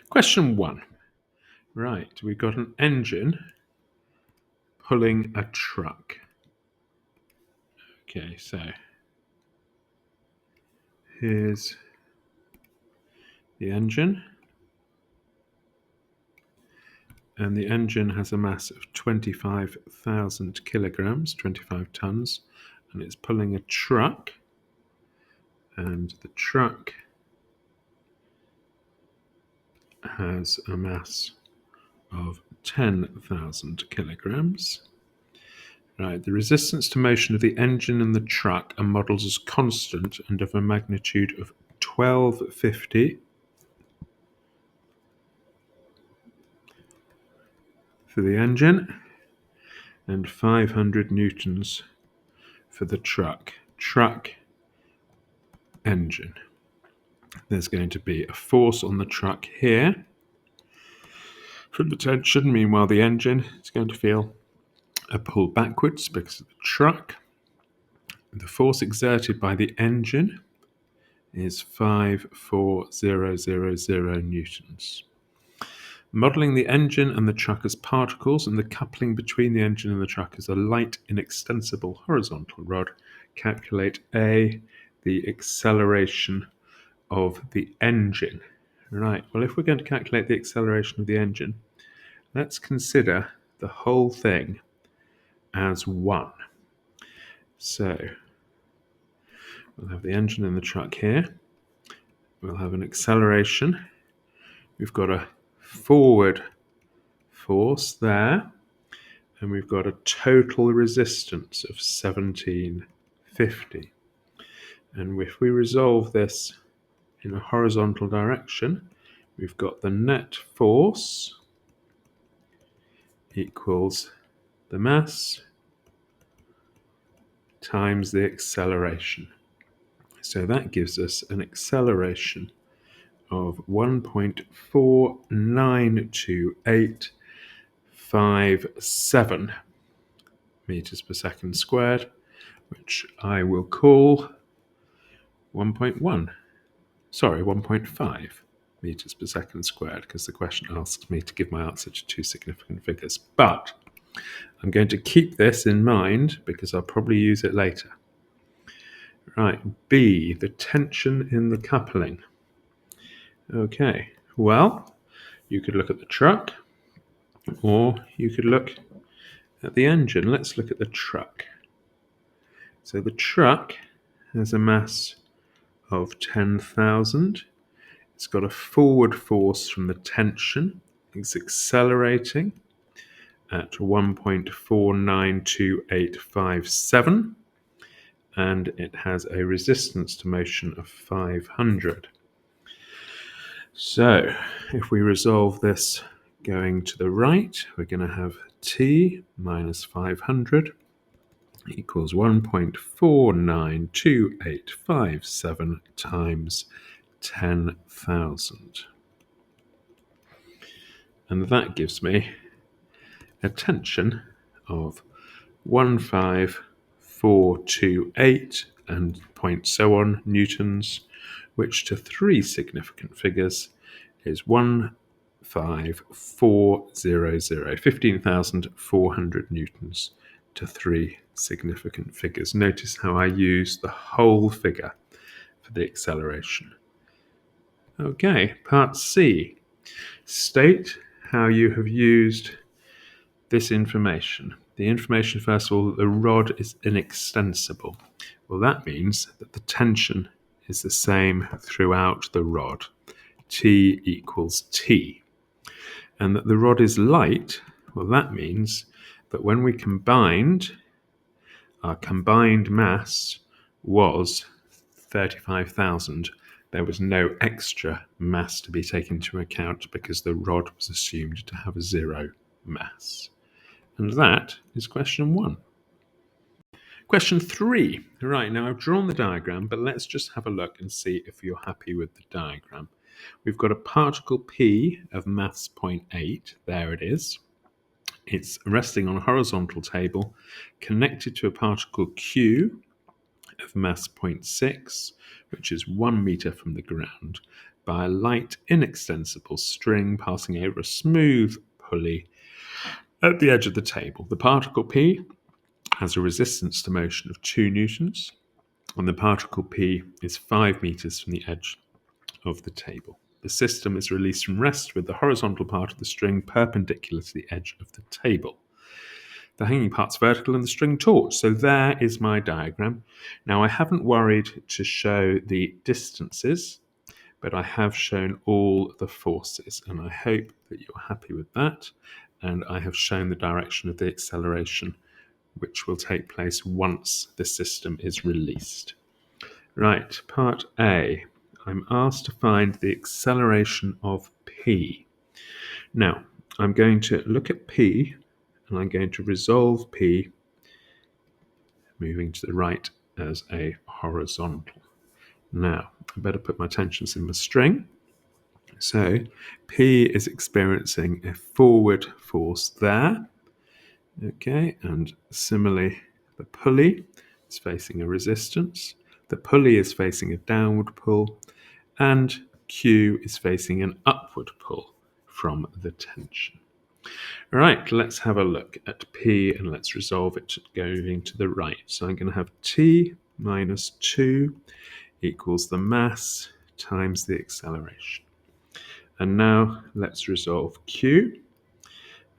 Question 1. Right, we've got an engine pulling a truck. Okay, so here's the engine. And the engine has a mass of 25,000 kilograms, 25 tons, and it's pulling a truck. And the truck has a mass of 10,000 kilograms. Right, the resistance to motion of the engine and the truck are modelled as constant and of a magnitude of 1250 for the engine and 500 newtons for the truck. Truck, engine. There's going to be a force on the truck here from the tension. Meanwhile, the engine is going to feel a pull backwards because of the truck. The force exerted by the engine is 54000 newtons. Modelling the engine and the truck as particles and the coupling between the engine and the truck as a light inextensible horizontal rod, calculate A, the acceleration of the engine. Right, well, if we're going to calculate the acceleration of the engine, let's consider the whole thing as one. So we'll have the engine and the truck here. We'll have an acceleration. We've got a forward force there, and we've got a total resistance of 1750. And if we resolve this in a horizontal direction, we've got the net force equals the mass times the acceleration. So that gives us an acceleration of 1.49287 meters per second squared, which I will call 1.5 meters per second squared, because the question asks me to give my answer to two significant figures. But I'm going to keep this in mind because I'll probably use it later. Right, B, the tension in the coupling. Okay, well, you could look at the truck or you could look at the engine. Let's look at the truck. So the truck has a mass of 10,000. It's got a forward force from the tension. It's accelerating at 1.492857, and it has a resistance to motion of 500. So if we resolve this going to the right, we're going to have T minus 500 equals 1.492857 times 10,000. And that gives me a tension of 15428 and point so on newtons, which to three significant figures is 15,400 newtons to three significant figures. Notice how I use the whole figure for the acceleration. Okay, part C. State how you have used this information. The information, first of all, that the rod is inextensible. Well, that means that the tension is the same throughout the rod. T equals T. And that the rod is light, well, that means that when we combined, our combined mass was 35,000. There was no extra mass to be taken into account because the rod was assumed to have zero mass. And that is question 1. Question 3. Right, now I've drawn the diagram, but let's just have a look and see if you're happy with the diagram. We've got a particle P of mass 0.8. There it is. It's resting on a horizontal table connected to a particle Q of mass 0.6, which is 1 meter from the ground. by a light, inextensible string passing over a smooth pulley at the edge of the table. The particle P has a resistance to motion of 2 newtons, and the particle P is 5 meters from the edge of the table. The system is released from rest with the horizontal part of the string perpendicular to the edge of the table. The hanging part's vertical and the string taut. So there is my diagram. Now I haven't worried to show the distances, but I have shown all the forces, and I hope that you're happy with that. And I have shown the direction of the acceleration, which will take place once the system is released. Right, part A. I'm asked to find the acceleration of P. Now, I'm going to look at P, and I'm going to resolve P, moving to the right as a horizontal. Now, I better put my tensions in my string. So, P is experiencing a forward force there. Okay, and similarly, the pulley is facing a resistance. The pulley is facing a downward pull, and Q is facing an upward pull from the tension. All right, let's have a look at P and let's resolve it going to the right. So I'm going to have T minus 2 equals the mass times the acceleration. And now let's resolve Q,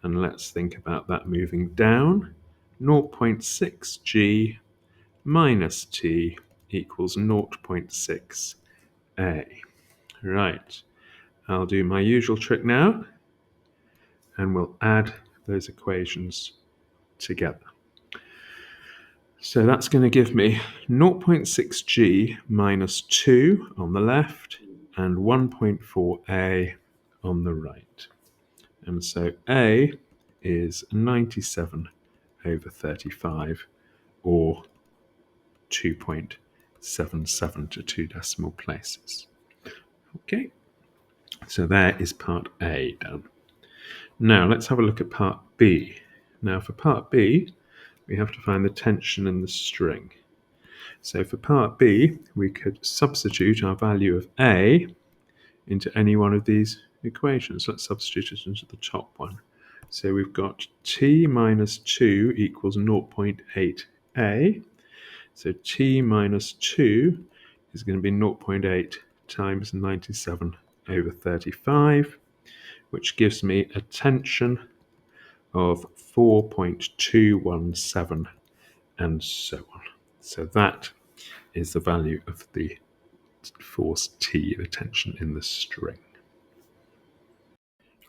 and let's think about that moving down. 0.6 g minus t equals 0.6 a. Right, I'll do my usual trick now, and we'll add those equations together. So that's going to give me 0.6 g minus 2 on the left and 1.4 a on the right. And so a is 97 over 35, or 2.77 to 2 decimal places. Okay, so there is part A done. Now let's have a look at part B. Now for part B, we have to find the tension in the string. So for part B, we could substitute our value of A into any one of these equations. Let's substitute it into the top one. So we've got T minus 2 equals 0.8 A. So T minus 2 is going to be 0.8 times 97 over 35, which gives me a tension of 4.217, and so on. So that is the value of the force T, the tension in the string.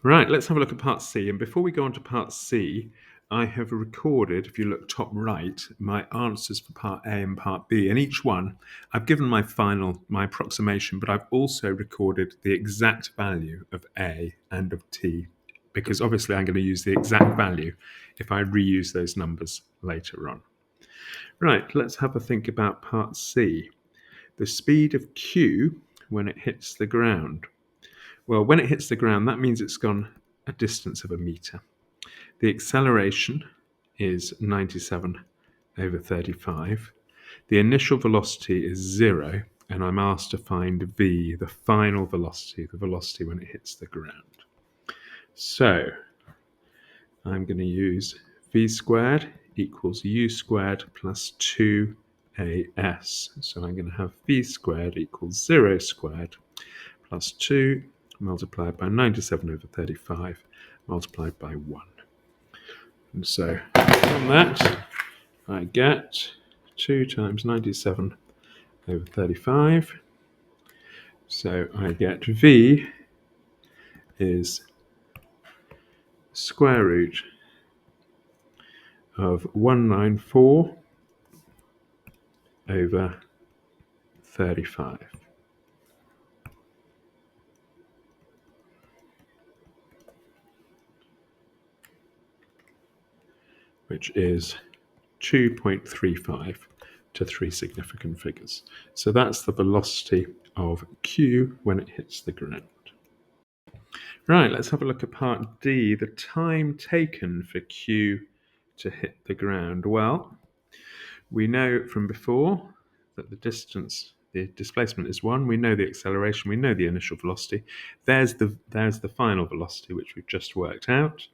Right, let's have a look at part C. And before we go on to part C, I have recorded, if you look top right, my answers for part A and part B. And each one, I've given my approximation, but I've also recorded the exact value of A and of T, because obviously I'm going to use the exact value if I reuse those numbers later on. Right, let's have a think about part C. The speed of Q when it hits the ground. Well, when it hits the ground, that means it's gone a distance of a meter. The acceleration is 97 over 35. The initial velocity is 0, and I'm asked to find v, the final velocity, the velocity when it hits the ground. So I'm going to use v squared equals u squared plus 2as. So I'm going to have v squared equals 0 squared plus 2 multiplied by 97 over 35 multiplied by 1. And so from that, I get 2 times 97 over 35. So I get v is square root of 194 over 35. Which is 2.35 to 3 significant figures. So that's the velocity of Q when it hits the ground. Right, let's have a look at part D, the time taken for Q to hit the ground. Well, we know from before that the distance The displacement is 1. We know the acceleration. We know the initial velocity. There's the final velocity, which we've just worked out.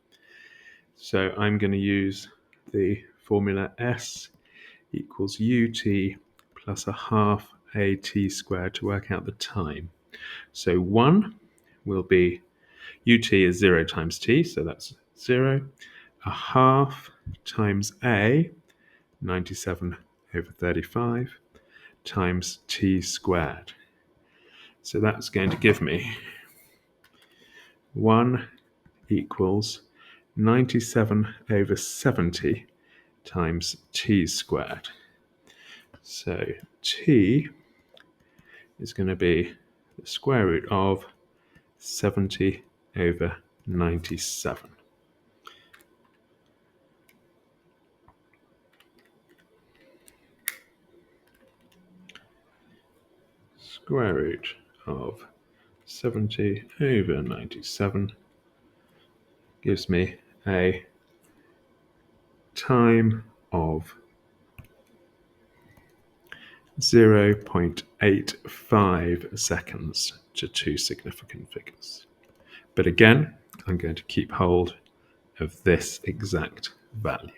So I'm going to use the formula S equals ut plus a half at squared to work out the time. So 1 will be ut is 0 times t, so that's 0. A half times a, 97 over 35, times t squared. So that's going to give me 1 equals 97 over 70 times t squared. So t is going to be the square root of 70 over 97. Square root of 70 over 97 gives me a time of 0.85 seconds to two significant figures. But again, I'm going to keep hold of this exact value.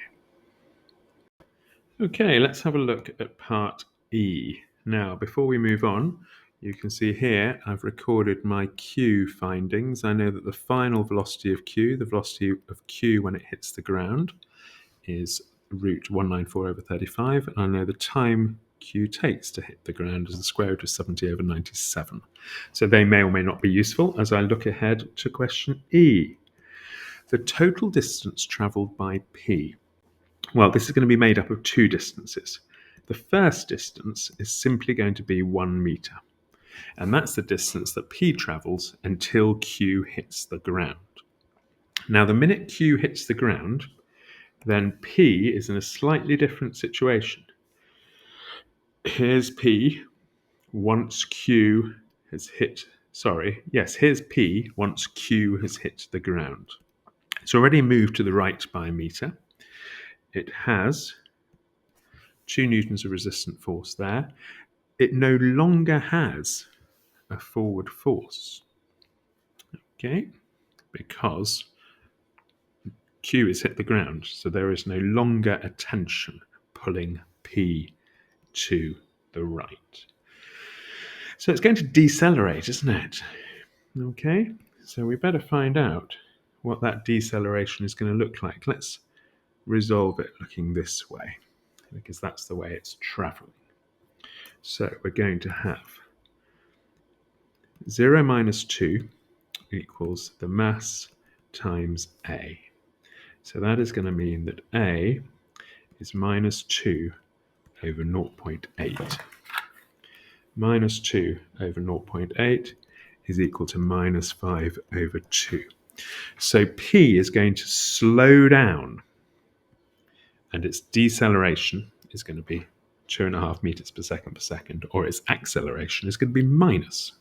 Okay, let's have a look at part E. Now, before we move on, you can see here I've recorded my Q findings. I know that the final velocity of Q, the velocity of Q when it hits the ground, is root 194 over 35, and I know the time Q takes to hit the ground is the square root of 70 over 97. So they may or may not be useful as I look ahead to question E. The total distance travelled by P. Well, this is going to be made up of two distances. The first distance is simply going to be 1 meter, and that's the distance that P travels until Q hits the ground. Now, the minute Q hits the ground, then P is in a slightly different situation. Here's P once Q has hit, here's P once Q has hit the ground. It's already moved to the right by a meter. It has 2 newtons of resistant force there. It no longer has a forward force, okay, because Q has hit the ground, so there is no longer a tension pulling P to the right. So it's going to decelerate, isn't it? Okay, so we better find out what that deceleration is going to look like. Let's resolve it looking this way, because that's the way it's traveling. So we're going to have 0 minus 2 equals the mass times A. So that is going to mean that A is minus 2 over 0.8. Minus 2 over 0.8 is equal to minus 5 over 2. So P is going to slow down, and its deceleration is going to be 2.5 meters per second, or its acceleration is going to be minus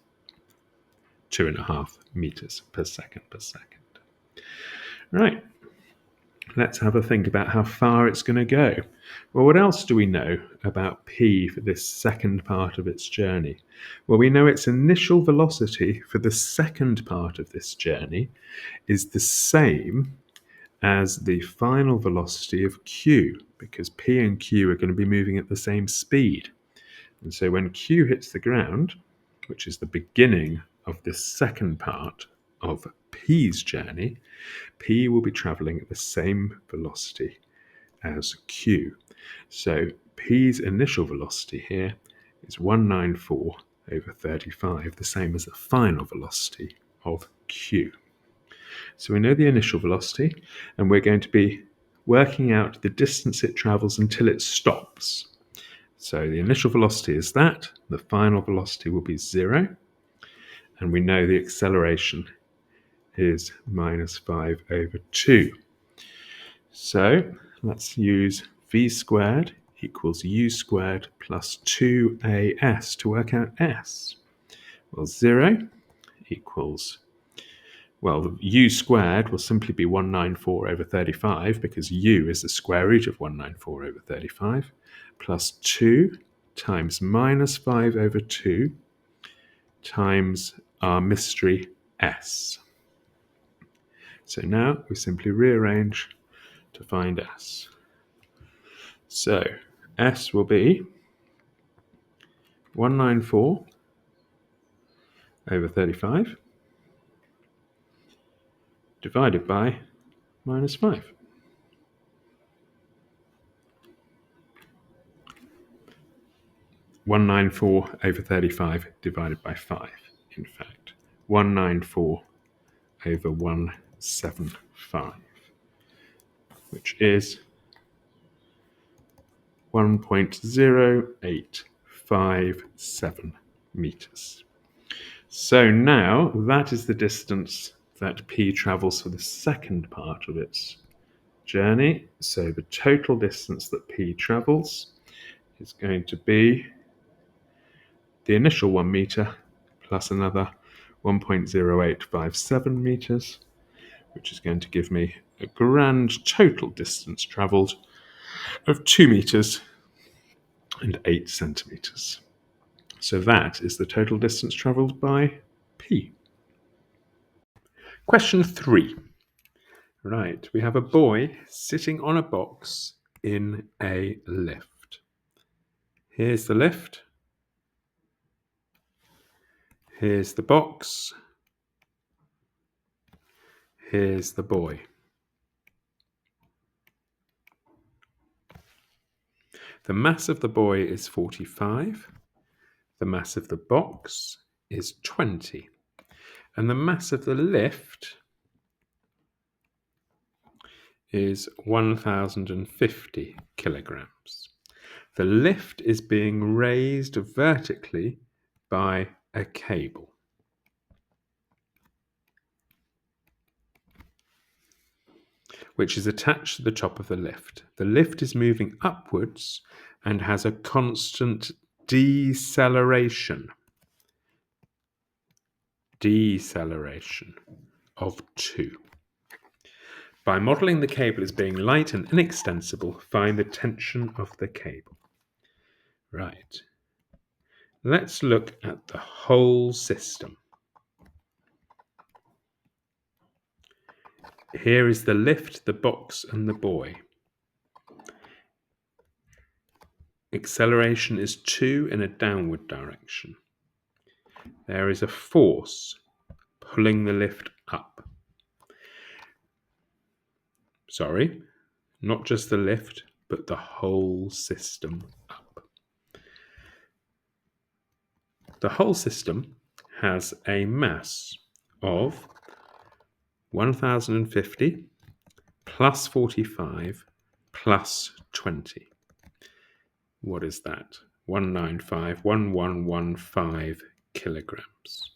2.5 meters per second. Right, let's have a think about how far it's going to go. Well, what else do we know about P for this second part of its journey? Well, we know its initial velocity for the second part of this journey is the same as the final velocity of Q, because P and Q are going to be moving at the same speed. And so when Q hits the ground, which is the beginning of the second part of P's journey, P will be traveling at the same velocity as Q. So P's initial velocity here is 194 over 35, the same as the final velocity of Q. So we know the initial velocity, and we're going to be working out the distance it travels until it stops. So the initial velocity is that, the final velocity will be 0, and we know the acceleration is minus 5 over 2. So let's use v squared equals u squared plus 2as to work out s. Well, 0 equals, well, the u squared will simply be 194 over 35, because u is the square root of 194 over 35, plus 2 times minus 5 over 2 times our mystery S. So now we simply rearrange to find S. So S will be 194 over 35 divided by minus 5. (194 over 35 divided by 5). In fact, 194 over 175, which is 1.0857 meters. So now that is the distance that P travels for the second part of its journey. So the total distance that P travels is going to be the initial 1 meter plus another 1.0857 meters, which is going to give me a grand total distance travelled of 2 meters and 8 centimeters. So that is the total distance travelled by P. Question 3. Right, we have a boy sitting on a box in a lift. Here's the lift. Here's the box. Here's the boy. The mass of the boy is 45. The mass of the box is 20. And the mass of the lift is 1,050 kilograms. The lift is being raised vertically by a cable. Which is attached to the top of the lift. The lift is moving upwards and has a constant deceleration. Deceleration of 2. By modelling the cable as being light and inextensible, find the tension of the cable. Right. Let's look at the whole system. Here is the lift, the box, and the boy. Acceleration is 2 in a downward direction. There is a force pulling the lift up. Sorry, not just the lift, but the whole system up. The whole system has a mass of 1,050 plus 45 plus 20. What is that? 1115 kilograms.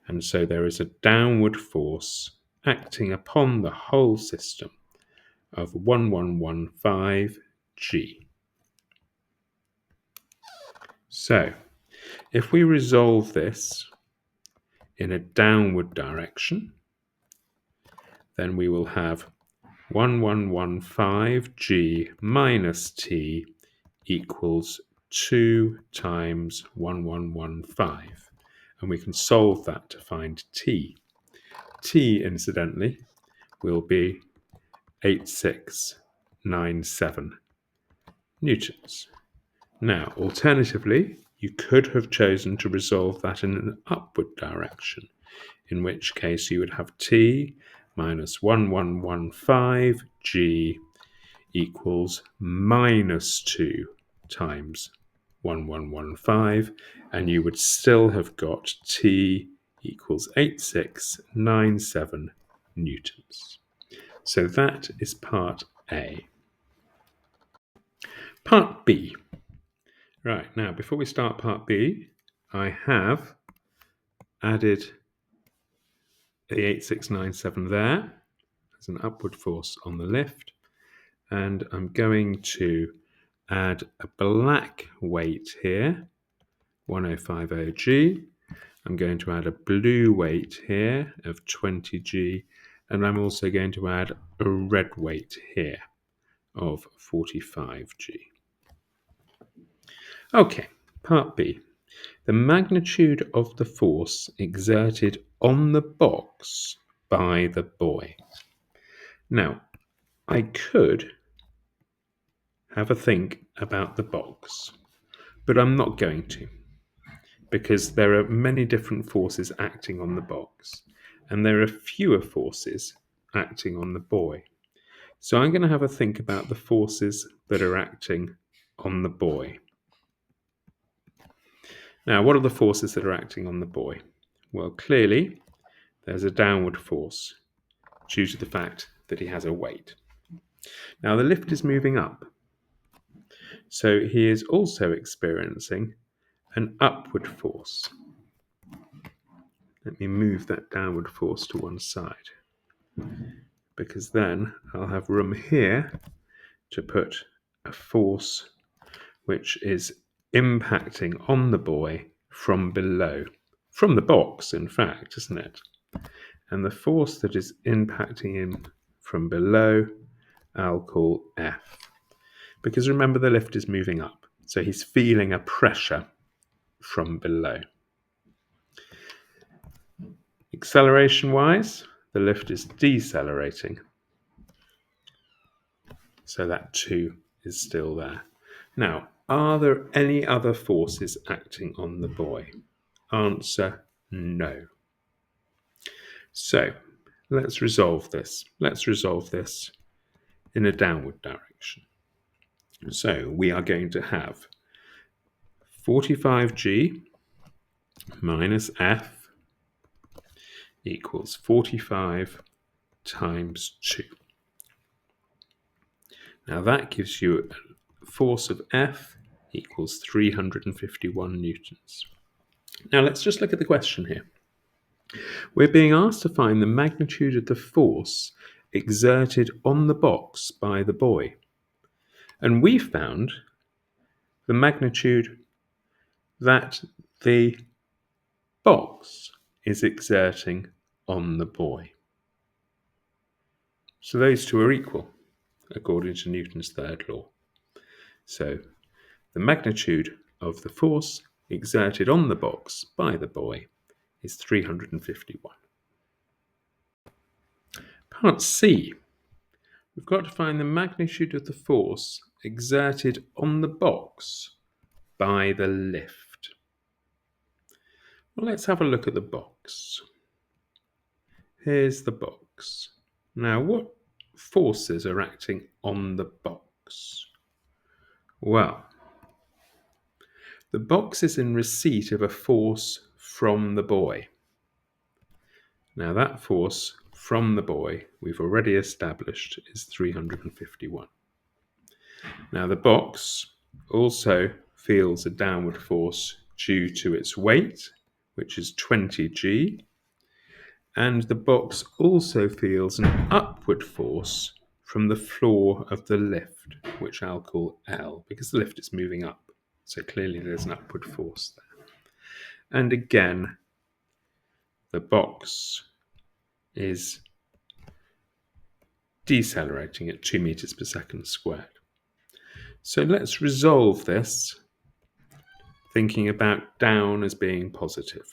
And so there is a downward force acting upon the whole system of 1115 G. So if we resolve this in a downward direction, then we will have 1115 G minus T equals 2 times 1115. And we can solve that to find T. T, incidentally, will be 8697 newtons. Now, alternatively, you could have chosen to resolve that in an upward direction, in which case you would have T minus 1115 G equals minus 2 times 1115, and you would still have got T equals 8697 newtons. So that is part A. Part B. Right, now before we start part B, I have added the 8697 there as an upward force on the lift, and I'm going to add a black weight here, 1050 G. I'm going to add a blue weight here of 20 G, and I'm also going to add a red weight here of 45 G. Okay, part B. The magnitude of the force exerted on the box by the boy. Now, I could have a think about the box, but I'm not going to, because there are many different forces acting on the box, and there are fewer forces acting on the boy. So I'm going to have a think about the forces that are acting on the boy. Now, what are the forces that are acting on the boy? Well, clearly, there's a downward force due to the fact that he has a weight. Now, the lift is moving up, so he is also experiencing an upward force. Let me move that downward force to one side, because then I'll have room here to put a force which is impacting on the boy from below, from the box, in fact, isn't it? And the force that is impacting him from below, I'll call F. Because remember, the lift is moving up, so he's feeling a pressure from below. Acceleration-wise, the lift is decelerating, so that 2 is still there. Now, are there any other forces acting on the boy? Answer, no. So, let's resolve this. Let's resolve this in a downward direction. So, we are going to have 45g minus F equals 45 times 2. Now that gives you a force of F equals 351 newtons. Now let's just look at the question here. We're being asked to find the magnitude of the force exerted on the box by the boy. And we found the magnitude that the box is exerting on the boy. So those two are equal, according to Newton's third law. So the magnitude of the force exerted on the box by the boy is 351. Part C. We've got to find the magnitude of the force exerted on the box by the lift. Well, let's have a look at the box. Here's the box. Now, what forces are acting on the box? Well, the box is in receipt of a force from the boy. Now, that force from the boy, we've already established, is 351. Now, the box also feels a downward force due to its weight, which is 20g, and the box also feels an upward force from the floor of the lift, which I'll call L, because the lift is moving up. So clearly there's an upward force there. And again, the box is decelerating at 2 meters per second squared. So let's resolve this, thinking about down as being positive.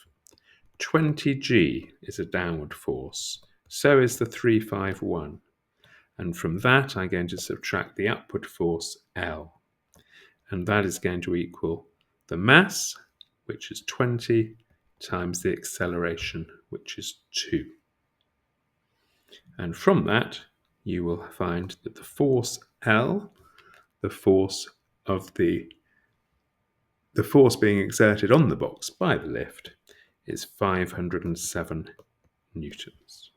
20g is a downward force, so is the 351. And from that, I'm going to subtract the upward force L. And that is going to equal the mass, which is 20, times the acceleration, which is 2. And from that, you will find that the force L, the force being exerted on the box by the lift, is 507 newtons.